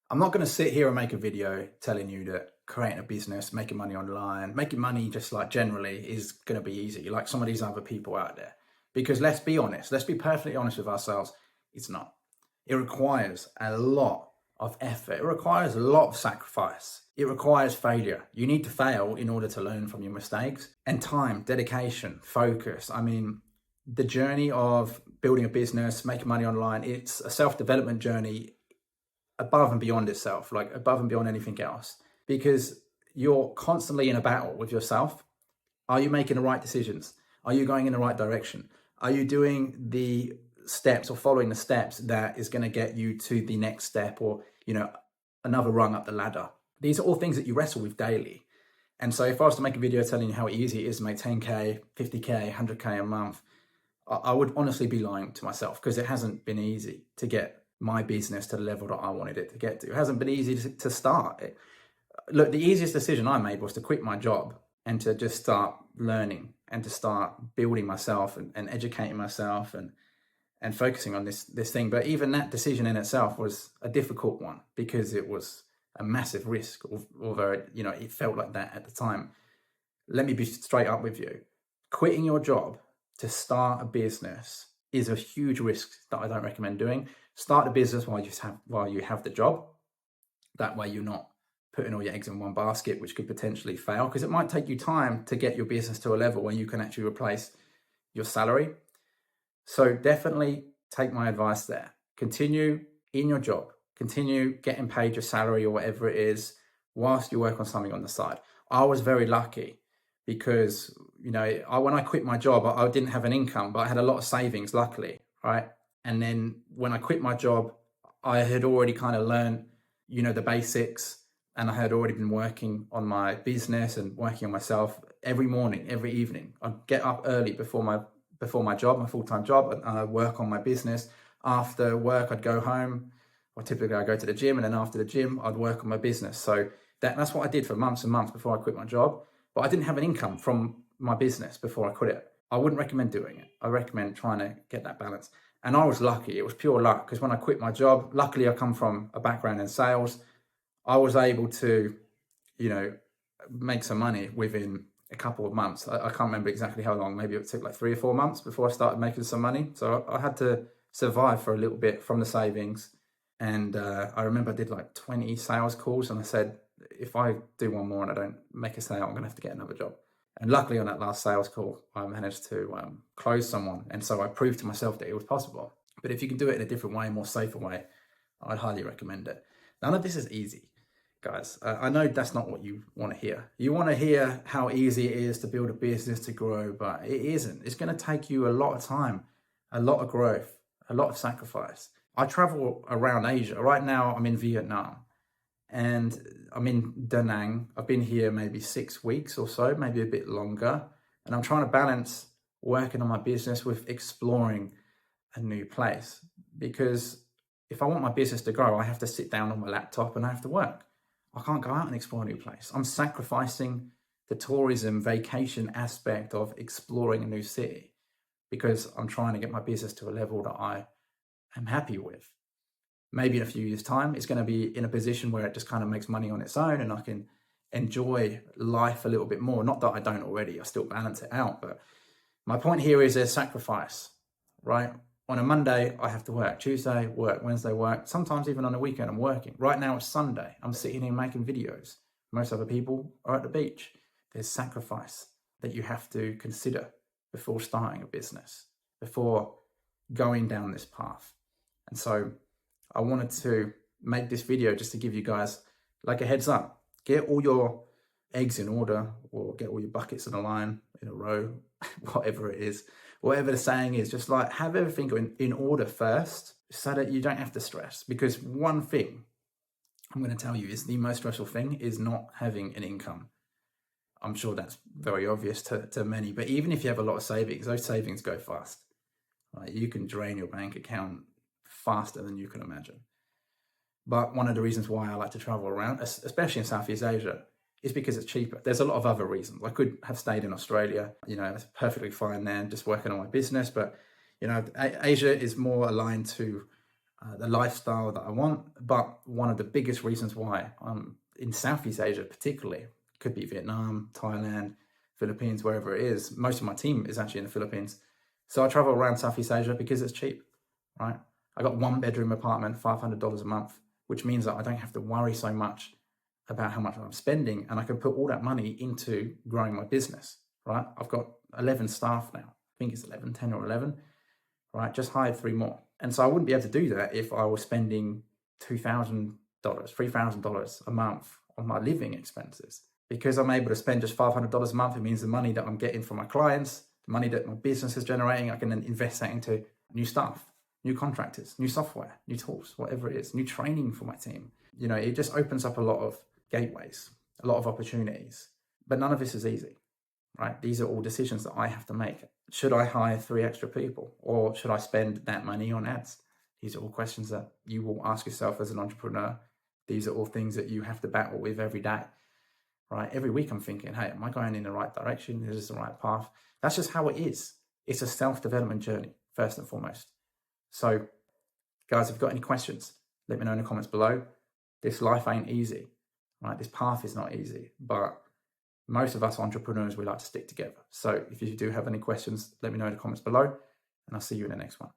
I'm not going to sit here and make a video telling you that creating a business, making money online, making money just like generally is going to be easy, like some of these other people out there. Because let's be honest, let's be perfectly honest with ourselves, it's not. It requires a lot of effort. It requires a lot of sacrifice. It requires failure. You need to fail in order to learn from your mistakes, and time, dedication, focus. I mean, the journey of building a business, making money online, it's a self-development journey above and beyond itself, like above and beyond anything else, because you're constantly in a battle with yourself. Are you making the right decisions? Are you going in the right direction? Are you doing the steps or following the steps that is going to get you to the next step, or, another rung up the ladder? These are all things that you wrestle with daily. And so if I was to make a video telling you how easy it is to make 10K, 50K, 100K a month, I would honestly be lying to myself, because it hasn't been easy to get my business to the level that I wanted it to get to. It hasn't been easy to start. Look, the easiest decision I made was to quit my job and to just start learning and to start building myself and educating myself and focusing on this thing. But even that decision in itself was a difficult one, because it was a massive risk, although it felt like that at the time. Let me be straight up with you. Quitting your job to start a business is a huge risk that I don't recommend doing. Start a business while you have the job. That way you're not putting all your eggs in one basket, which could potentially fail, because it might take you time to get your business to a level where you can actually replace your salary. So definitely take my advice there. Continue in your job. Continue getting paid your salary or whatever it is whilst you work on something on the side. I was very lucky because, when I quit my job, I didn't have an income, but I had a lot of savings, luckily, right? And then when I quit my job, I had already kind of learned, the basics, and I had already been working on my business and working on myself every morning, every evening. I'd get up early before my job, my full-time job, and I'd work on my business. After work, I'd go home, or typically I'd go to the gym, and then after the gym, I'd work on my business. So that's what I did for months and months before I quit my job. But I didn't have an income from my business before I quit it. I wouldn't recommend doing it. I recommend trying to get that balance. And I was lucky. It was pure luck, because when I quit my job, luckily I come from a background in sales. I was able to, make some money within a couple of months. I can't remember exactly how long. Maybe it took like 3 or 4 months before I started making some money. So I had to survive for a little bit from the savings. And I remember I did like 20 sales calls, and I said, if I do one more and I don't make a sale, I'm going to have to get another job. And luckily on that last sales call, I managed to close someone. And so I proved to myself that it was possible. But if you can do it in a different way, a more safer way, I'd highly recommend it. None of this is easy, guys. I know that's not what you want to hear. You want to hear how easy it is to build a business, to grow, but it isn't. It's going to take you a lot of time, a lot of growth, a lot of sacrifice. I travel around Asia. Right now, I'm in Vietnam. And I'm in Da Nang. I've been here maybe 6 weeks or so, maybe a bit longer. And I'm trying to balance working on my business with exploring a new place. Because if I want my business to grow, I have to sit down on my laptop and I have to work. I can't go out and explore a new place. I'm sacrificing the tourism vacation aspect of exploring a new city, because I'm trying to get my business to a level that I am happy with. Maybe in a few years' time, it's going to be in a position where it just kind of makes money on its own and I can enjoy life a little bit more. Not that I don't already, I still balance it out. But my point here is there's sacrifice, right? On a Monday, I have to work. Tuesday, work. Wednesday, work. Sometimes even on a weekend, I'm working. Right now, it's Sunday. I'm sitting here making videos. Most other people are at the beach. There's sacrifice that you have to consider before starting a business, before going down this path. And so I wanted to make this video just to give you guys like a heads up. Get all your eggs in order, or get all your buckets in a line, in a row, whatever it is, whatever the saying is. Just like have everything in order first, so that you don't have to stress. Because one thing I'm going to tell you is the most stressful thing is not having an income. I'm sure that's very obvious to many, but even if you have a lot of savings, those savings go fast. Right? You can drain your bank account faster than you can imagine. But one of the reasons why I like to travel around, especially in Southeast Asia, is because it's cheaper. There's a lot of other reasons. I could have stayed in Australia, it's perfectly fine there, just working on my business. But, Asia is more aligned to the lifestyle that I want. But one of the biggest reasons why I'm in Southeast Asia, particularly, could be Vietnam, Thailand, Philippines, wherever it is. Most of my team is actually in the Philippines. So I travel around Southeast Asia because it's cheap, right? I got 1-bedroom apartment, $500 a month, which means that I don't have to worry so much about how much I'm spending, and I can put all that money into growing my business, right? I've got 11 staff now. I think it's 11, 10 or 11, right? Just hired 3 more. And so I wouldn't be able to do that if I was spending $2,000, $3,000 a month on my living expenses. Because I'm able to spend just $500 a month, it means the money that I'm getting from my clients, the money that my business is generating, I can then invest that into new staff, new contractors, new software, new tools, whatever it is, new training for my team. You know, it just opens up a lot of gateways, a lot of opportunities. But none of this is easy, right? These are all decisions that I have to make. Should I hire 3 extra people, or should I spend that money on ads? These are all questions that you will ask yourself as an entrepreneur. These are all things that you have to battle with every day, right? Every week I'm thinking, hey, am I going in the right direction? Is this the right path? That's just how it is. It's a self-development journey, first and foremost. So, guys, if you've got any questions, let me know in the comments below. This life ain't easy, right? This path is not easy, but most of us entrepreneurs, we like to stick together. So if you do have any questions, let me know in the comments below, and I'll see you in the next one.